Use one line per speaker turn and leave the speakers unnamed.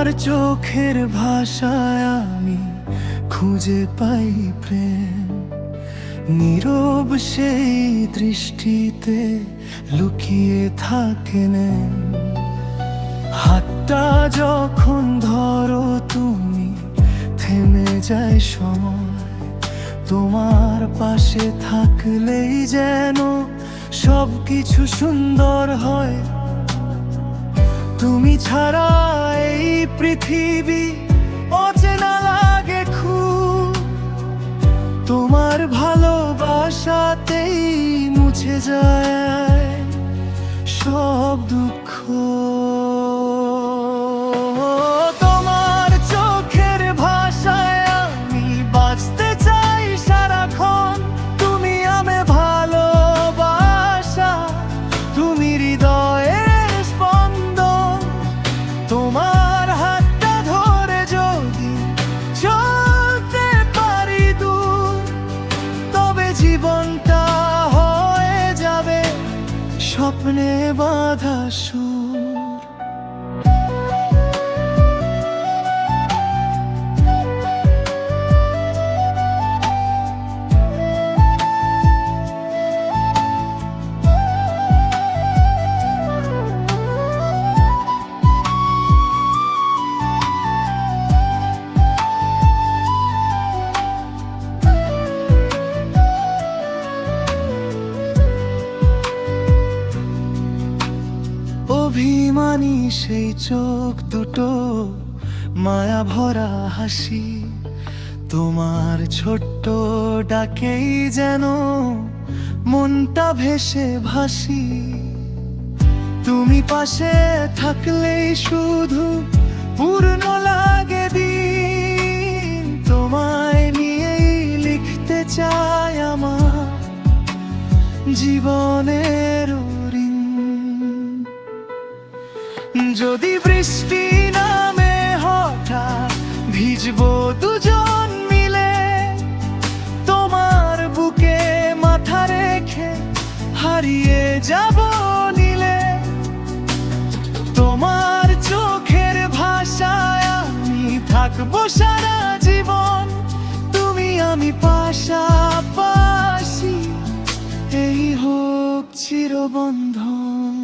তোমার চোখের ভাষায় আমি খুঁজে পাই প্রেম, নীরব সেই দৃষ্টিতে লুকিয়ে থাকেন। হাতটা যখন ধরো তুমি থেমে যায় সময়, তোমার পাশে থাকলেই যেন সবকিছু সুন্দর হয়। তুমি ছাড়া এই পৃথিবী অচেনা লাগে খুব, তোমার ভালোবাসাতেই মুছে যায় সব দুঃখ। তোমার চোখের ভাষায় আমি বাঁচতে চাই সারাক্ষণ, তুমি আমি ভালোবাসা, তুমি হৃদয়ের স্পন্দন। তোমার হাতটা ধরে যদি চলতে পারি দূর, তবে জীবনটা হয়ে যাবে স্বপ্নে বাঁধা সুর। অভিমানী সেই চোখ দুটো, মায়া ভরা হাসি, তোমার ছোট্ট ডাকেই যেন মনটা ভেসে ভাসি। তুমি পাশে থাকলেই শুধু পূর্ণ লাগে দিন, তোমায় নিয়েই লিখতে চাই আমার জীবনের। যদি বৃষ্টি নামে হঠাৎ ভিজবো দুজন মিলে, তোমার বুকে মাথা রেখে হারিয়ে যাব নীলে। তোমার চোখের ভাষায় আমি থাকবো সারা জীবন, তুমি আমি পাশাপাশি, এই হোক চিরবন্ধন।